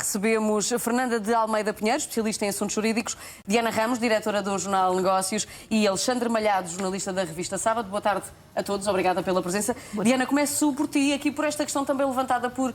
recebemos Fernanda de Almeida Pinheiro, especialista em assuntos jurídicos, Diana Ramos, diretora do Jornal Negócios, e Alexandre Malhado, jornalista da revista Sábado. Boa tarde a todos, obrigada pela presença. Diana, começo por ti, aqui por esta questão também levantada por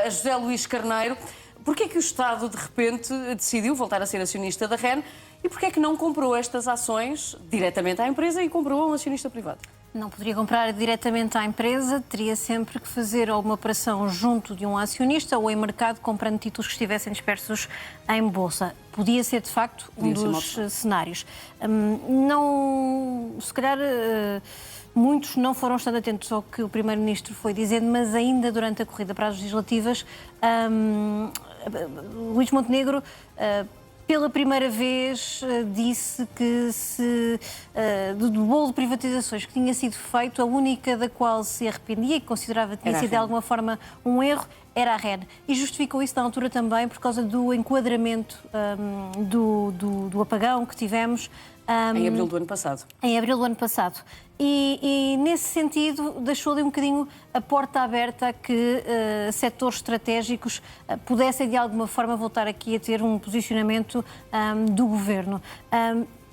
José Luís Carneiro. Porquê é que o Estado, de repente, decidiu voltar a ser acionista da REN e porquê é que não comprou estas ações diretamente à empresa e comprou a um acionista privado? Não poderia comprar diretamente à empresa, teria sempre que fazer uma operação junto de um acionista ou em mercado comprando títulos que estivessem dispersos em bolsa. Podia ser, de facto, um dos cenários. Não, se calhar, muitos não foram estando atentos ao que o Primeiro-Ministro foi dizendo, mas ainda durante a corrida para as legislativas, Luís Montenegro pela primeira vez disse que do bolo de privatizações que tinha sido feito, a única da qual se arrependia e que considerava que tinha sido de alguma forma um erro, era a REN. E justificou isso na altura também por causa do enquadramento do apagão que tivemos. Em abril do ano passado. Em abril do ano passado. E nesse sentido, deixou ali um bocadinho a porta aberta a que setores estratégicos pudessem, de alguma forma, voltar aqui a ter um posicionamento do governo.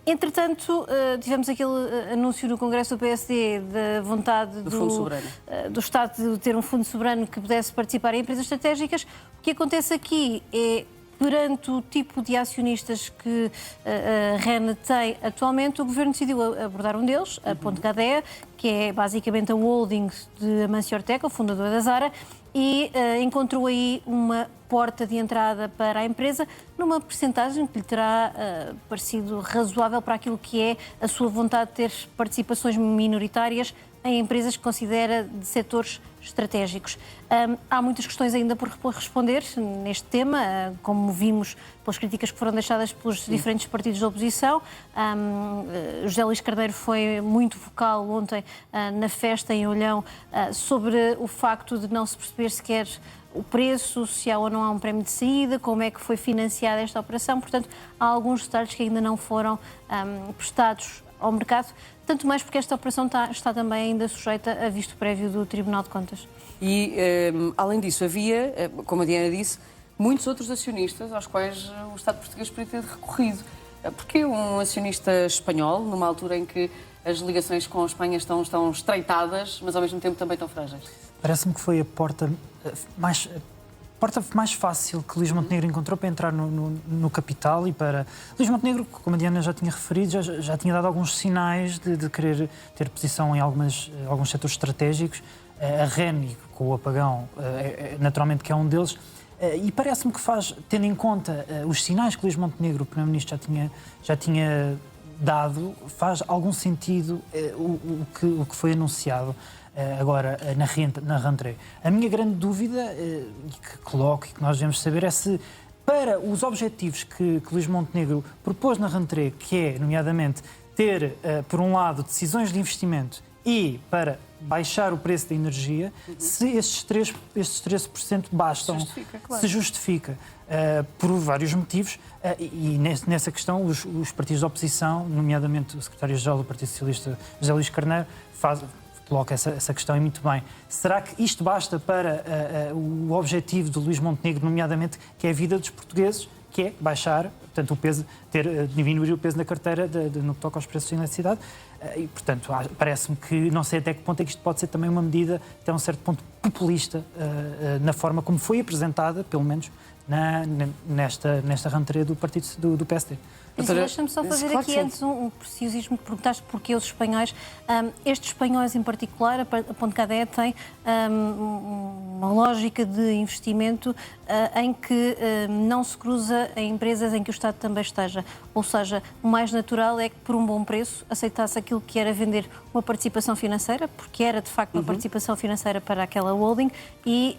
Entretanto, tivemos aquele anúncio no Congresso do PSD da vontade do Estado de ter um fundo soberano que pudesse participar em empresas estratégicas. O que acontece aqui é, perante o tipo de acionistas que a REN tem atualmente, o Governo decidiu abordar um deles, a Ponte Gadea, que é basicamente a holding de Amancio Ortega, o fundador da Zara, e encontrou aí uma porta de entrada para a empresa numa percentagem que lhe terá parecido razoável para aquilo que é a sua vontade de ter participações minoritárias em empresas que considera de setores estratégicos. Há muitas questões ainda por responder neste tema, como vimos pelas críticas que foram deixadas pelos diferentes partidos da oposição. José Luís Carneiro foi muito vocal ontem na festa em Olhão sobre o facto de não se perceber sequer o preço, se há ou não há um prémio de saída, como é que foi financiada esta operação. Portanto, há alguns detalhes que ainda não foram prestados ao mercado, tanto mais porque esta operação está também ainda sujeita a visto prévio do Tribunal de Contas. E, além disso, havia, como a Diana disse, muitos outros acionistas aos quais o Estado português poderia ter recorrido. Porquê um acionista espanhol, numa altura em que as ligações com a Espanha estão estreitadas, mas ao mesmo tempo também estão frágeis? Parece-me que foi a porta mais fácil que Luís Montenegro encontrou para entrar no capital e para... Luís Montenegro, como a Diana já tinha referido, já tinha dado alguns sinais de querer ter posição em alguns setores estratégicos. A REN, com o apagão, naturalmente que é um deles. E parece-me que faz, tendo em conta os sinais que Luís Montenegro, o Primeiro-Ministro, já tinha dado, faz algum sentido o que foi anunciado agora na rentrée. A minha grande dúvida, que coloco e que nós devemos saber, é se para os objetivos que Luís Montenegro propôs na rentrée, que é, nomeadamente, ter, por um lado, decisões de investimento e para baixar o preço da energia, se estes 13% bastam, se justifica por vários motivos, e nessa questão os partidos da oposição, nomeadamente o secretário-geral do Partido Socialista, José Luís Carneiro, coloca essa questão e muito bem. Será que isto basta para o objetivo de Luís Montenegro, nomeadamente, que é a vida dos portugueses, que é baixar, portanto, o peso, diminuir o peso na carteira no que toca aos preços de eletricidade? E, portanto, parece-me que, não sei até que ponto é que isto pode ser também uma medida, até um certo ponto, populista, na forma como foi apresentada, pelo menos, nesta rentrée do partido do PSD. Deixa-me só fazer aqui antes um preciosismo que perguntaste porquê os espanhóis. Estes espanhóis em particular, a Ponte Gadea tem uma lógica de investimento em que não se cruza em empresas em que o Estado também esteja. Ou seja, o mais natural é que por um bom preço aceitasse aquilo que era vender uma participação financeira, porque era de facto uma participação financeira para aquela holding e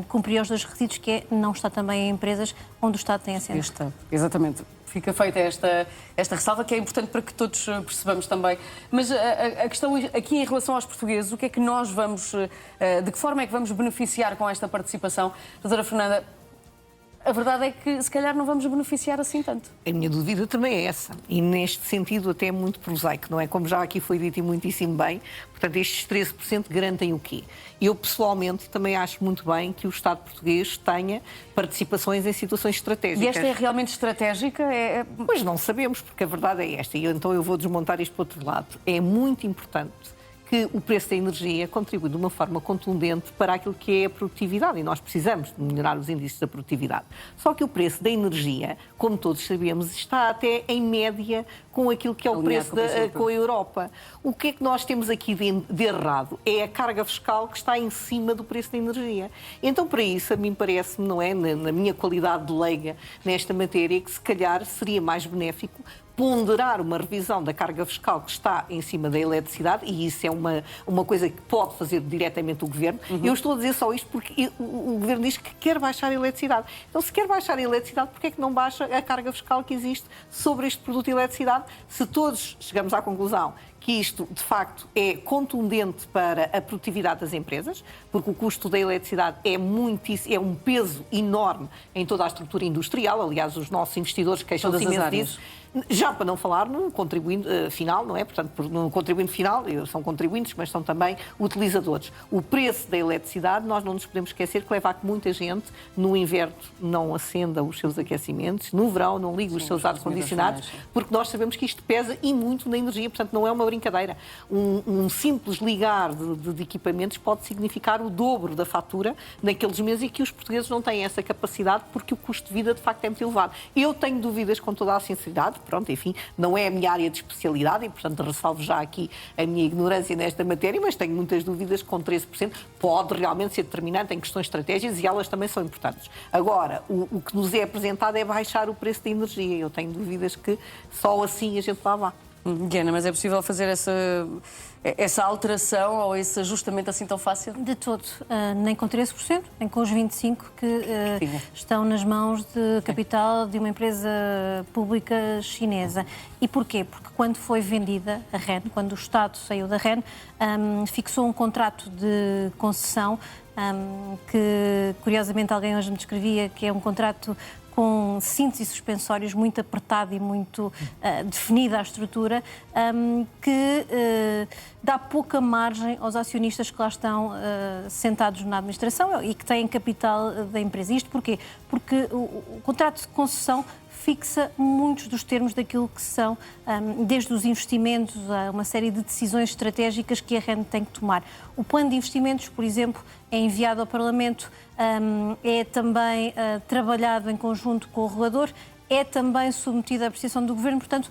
cumpria os dois requisitos, que é não estar também em empresas onde o Estado tem assento. Exatamente. Fica feita esta ressalva, que é importante para que todos percebamos também. Mas a questão aqui em relação aos portugueses, o que é que nós vamos, de que forma é que vamos beneficiar com esta participação? Doutora Fernanda, a verdade é que se calhar não vamos beneficiar assim tanto. A minha dúvida também é essa. E neste sentido até é muito prosaico, não é? Como já aqui foi dito e muitíssimo bem, portanto estes 13% garantem o quê? Eu pessoalmente também acho muito bem que o Estado português tenha participações em situações estratégicas. E esta é realmente estratégica? Pois não sabemos, porque a verdade é esta. E então eu vou desmontar isto para o outro lado. É muito importante que o preço da energia contribui de uma forma contundente para aquilo que é a produtividade, e nós precisamos de melhorar os índices da produtividade. Só que o preço da energia, como todos sabemos, está até em média com aquilo que é o preço com a Europa. O que é que nós temos aqui de errado? É a carga fiscal que está em cima do preço da energia. Então, para isso, a mim parece-me, não é, na minha qualidade de leiga nesta matéria, que se calhar seria mais benéfico ponderar uma revisão da carga fiscal que está em cima da eletricidade, e isso é uma coisa que pode fazer diretamente o Governo. Eu estou a dizer só isto porque o Governo diz que quer baixar a eletricidade. Então, se quer baixar a eletricidade, porquê é que não baixa a carga fiscal que existe sobre este produto de eletricidade? Se todos chegamos à conclusão que isto, de facto, é contundente para a produtividade das empresas, porque o custo da eletricidade é um peso enorme em toda a estrutura industrial. Aliás, os nossos investidores queixam-se imenso disso. Já para não falar no contribuinte final, não é? Portanto, no contribuinte final, são contribuintes, mas são também utilizadores. O preço da eletricidade, nós não nos podemos esquecer que leva a que muita gente, no inverno, não acenda os seus aquecimentos, no verão não liga os seus ar-condicionados, porque nós sabemos que isto pesa e muito na energia, portanto, não é uma brincadeira. Um simples ligar de equipamentos pode significar o dobro da fatura naqueles meses, e que os portugueses não têm essa capacidade porque o custo de vida, de facto, é muito elevado. Eu tenho dúvidas, com toda a sinceridade. Pronto, enfim, não é a minha área de especialidade e, portanto, ressalvo já aqui a minha ignorância nesta matéria, mas tenho muitas dúvidas que com 13% pode realmente ser determinante em questões estratégicas, e elas também são importantes. Agora, o que nos é apresentado é baixar o preço da energia. Eu tenho dúvidas que só assim a gente lá vá. Diana, mas é possível fazer essa alteração ou esse ajustamento assim tão fácil? De todo. Nem com 13%, nem com os 25% que estão nas mãos de capital de uma empresa pública chinesa. E porquê? Porque quando foi vendida a REN, quando o Estado saiu da REN, fixou um contrato de concessão que, curiosamente, alguém hoje me descrevia que é um contrato com cintos e suspensórios muito apertado e muito definida a estrutura, que dá pouca margem aos acionistas que lá estão sentados na administração e que têm capital da empresa. Isto porquê? Porque o contrato de concessão fixa muitos dos termos daquilo que são, desde os investimentos a uma série de decisões estratégicas que a REN tem que tomar. O plano de investimentos, por exemplo, é enviado ao Parlamento, é também trabalhado em conjunto com o regulador, é também submetido à apreciação do Governo, portanto,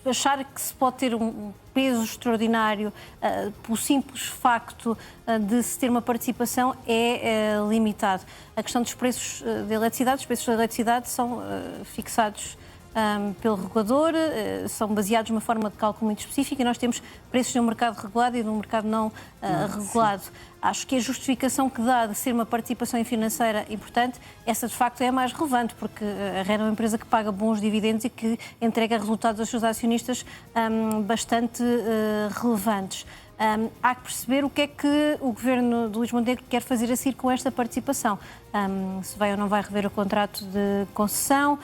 achar que se pode ter um peso extraordinário pelo simples facto de se ter uma participação é limitado. A questão dos preços de eletricidade, os preços da eletricidade são fixados pelo regulador, são baseados numa forma de cálculo muito específica, e nós temos preços de um mercado regulado e de um mercado não regulado. Sim. Acho que a justificação que dá de ser uma participação financeira importante, essa de facto é a mais relevante, porque a REN é uma empresa que paga bons dividendos e que entrega resultados aos seus acionistas bastante relevantes. Há que perceber o que é que o governo de Luís Montenegro quer fazer a seguir com esta participação. Se vai ou não vai rever o contrato de concessão,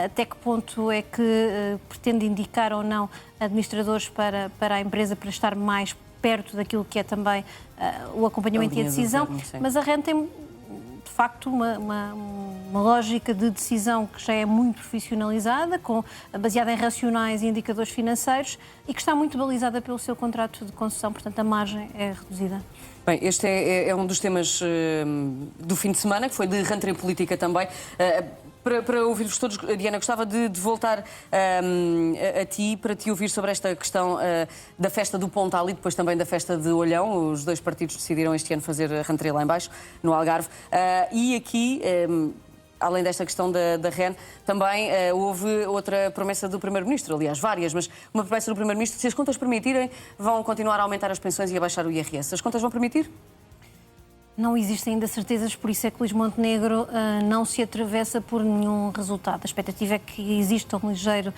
até que ponto é que pretende indicar ou não administradores para a empresa para estar mais perto daquilo que é também o acompanhamento e a decisão. Mas a REN tem, de facto, uma lógica de decisão que já é muito profissionalizada, baseada em racionais e indicadores financeiros, e que está muito balizada pelo seu contrato de concessão, portanto a margem é reduzida. Bem, este é um dos temas do fim de semana, que foi de rentrée política também. Para ouvir-vos todos, Diana, gostava de voltar a ti, para te ouvir sobre esta questão da festa do Pontal e depois também da festa de Olhão. Os dois partidos decidiram este ano fazer a rentrée lá em baixo, no Algarve. E aqui, além desta questão da REN, também houve outra promessa do Primeiro-Ministro, aliás, várias, mas uma promessa do Primeiro-Ministro: se as contas permitirem, vão continuar a aumentar as pensões e a baixar o IRS. As contas vão permitir? Não existem ainda certezas, por isso é que Luís Montenegro não se atravessa por nenhum resultado. A expectativa é que exista um ligeiro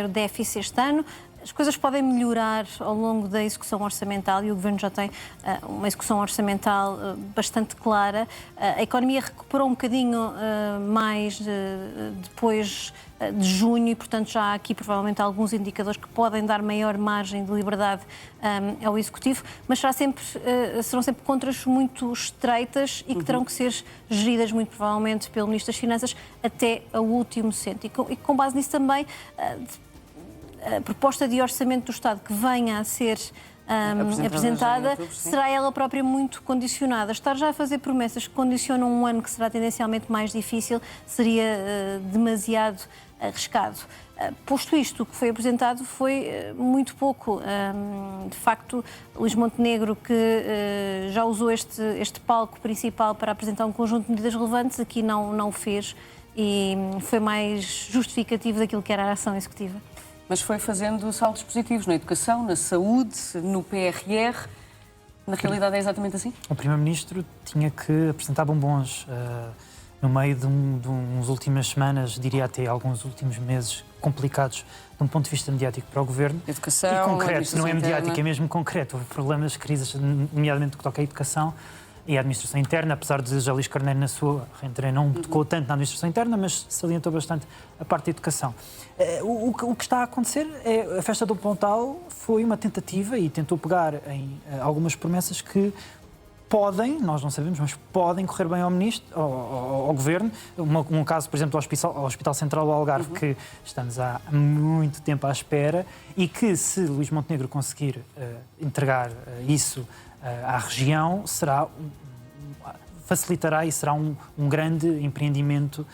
déficit este ano. As coisas podem melhorar ao longo da execução orçamental e o Governo já tem uma execução orçamental bastante clara. A economia recuperou um bocadinho mais depois de junho e, portanto, já há aqui provavelmente alguns indicadores que podem dar maior margem de liberdade ao Executivo, mas serão sempre contas muito estreitas e que terão que ser geridas muito provavelmente pelo Ministro das Finanças até ao último cento. E com base nisso também, a proposta de orçamento do Estado que venha a ser apresentada será ela própria muito condicionada. Estar já a fazer promessas que condicionam um ano que será tendencialmente mais difícil seria demasiado arriscado. Posto isto, o que foi apresentado foi muito pouco. De facto, Luís Montenegro, que já usou este palco principal para apresentar um conjunto de medidas relevantes, aqui não o fez e foi mais justificativo daquilo que era a ação executiva. Mas foi fazendo saltos positivos na educação, na saúde, no PRR. Na realidade é exatamente assim? O Primeiro-Ministro tinha que apresentar bombons no meio de uns últimas semanas, diria até alguns últimos meses complicados de um ponto de vista mediático para o Governo. Educação, e concreto, não é mediático, interna. é mesmo concreto. Houve problemas, crises, nomeadamente que toca à educação e à administração interna, apesar de José Luís Carneiro na sua reentrée não tocou tanto na administração interna, mas salientou bastante a parte da educação. O que está a acontecer é a festa do Pontal foi uma tentativa e tentou pegar em algumas promessas que podem, nós não sabemos, mas podem correr bem ao Ministro, ao Governo. Um caso, por exemplo, ao Hospital Central do Algarve, que estamos há muito tempo à espera e que, se Luís Montenegro conseguir entregar isso à região, facilitará e será um grande empreendimento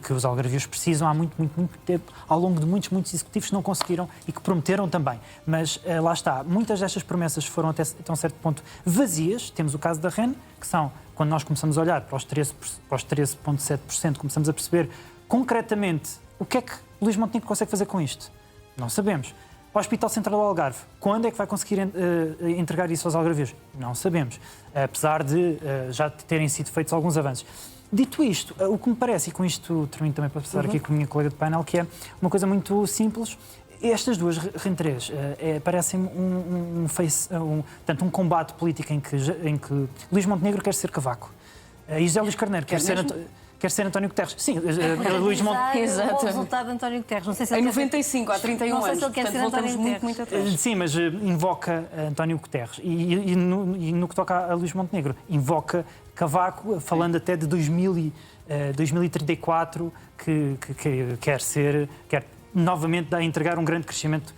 que os algarvios precisam há muito tempo, ao longo de muitos executivos que não conseguiram e que prometeram também. Mas lá está, muitas destas promessas foram até um certo ponto vazias. Temos o caso da REN, que são, quando nós começamos a olhar para os 13,7%, começamos a perceber concretamente o que é que Luís Montenegro consegue fazer com isto. Não sabemos. O Hospital Central do Algarve, quando é que vai conseguir entregar isso aos algarvios? Não sabemos, apesar de já terem sido feitos alguns avanços. Dito isto, o que me parece, e com isto termino também para passar aqui com a minha colega de painel, que é uma coisa muito simples, estas duas reentrées parecem um combate político em que Luís Montenegro quer ser Cavaco e José Luís Carneiro quer ser António Guterres. Sim, Luís Montenegro. O resultado de António Guterres. Não sei se em 95, há 31 anos. Portanto, voltamos muito atrás. Sim, mas invoca António Guterres. E no que toca a Luís Montenegro, invoca Cavaco, falando até de 2034, que quer novamente entregar um grande crescimento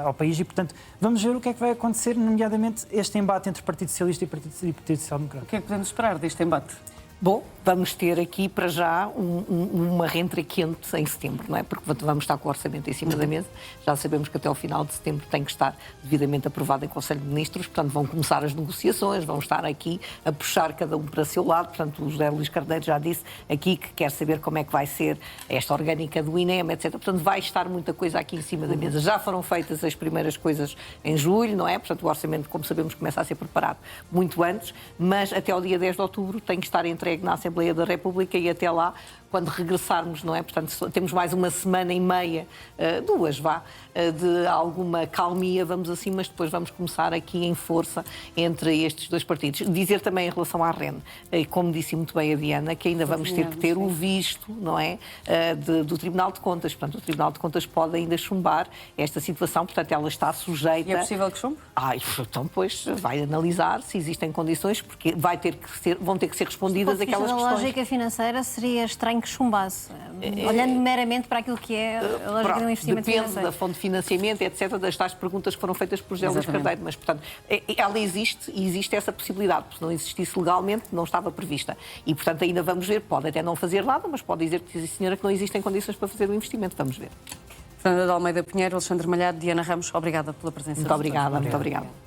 ao país e, portanto, vamos ver o que é que vai acontecer, nomeadamente este embate entre Partido Socialista e Partido Social Democrático. O que é que podemos esperar deste embate? Bom, vamos ter aqui para já uma reentrée quente em setembro, não é? Porque vamos estar com o orçamento em cima da mesa. Já sabemos que até ao final de setembro tem que estar devidamente aprovado em Conselho de Ministros, portanto vão começar as negociações, vão estar aqui a puxar cada um para seu lado. Portanto, o José Luís Carneiro já disse aqui que quer saber como é que vai ser esta orgânica do INEM, etc. Portanto, vai estar muita coisa aqui em cima da mesa. Já foram feitas as primeiras coisas em julho, não é? Portanto, o orçamento, como sabemos, começa a ser preparado muito antes, mas até ao dia 10 de outubro tem que estar entregue na Assembleia da República e até lá, quando regressarmos, não é? Portanto, temos mais uma semana e meia, duas, de alguma calmia, vamos assim, mas depois vamos começar aqui em força entre estes dois partidos. Dizer também em relação à REN, como disse muito bem a Diana, que ainda vamos ter que ter o visto, não é? Do Tribunal de Contas. Portanto, o Tribunal de Contas pode ainda chumbar esta situação, portanto, ela está sujeita... E é possível que chumbe? Então, pois, vai analisar se existem condições, porque vão ter que ser respondidas aquelas questões. A lógica financeira seria estranho que chumbasse, olhando meramente para aquilo que é a lógica de um investimento depende financeiro. da fonte de financiamento, etc., das tais perguntas que foram feitas por José Luís Carneiro, mas, portanto, ela existe e existe essa possibilidade, porque se não existisse legalmente, não estava prevista. E, portanto, ainda vamos ver, pode até não fazer nada, mas pode dizer que, senhora, que não existem condições para fazer o investimento. Vamos ver. Fernanda de Almeida Pinheiro, Alexandre Malhado, Diana Ramos, obrigada pela presença. Muito obrigada, muito obrigada.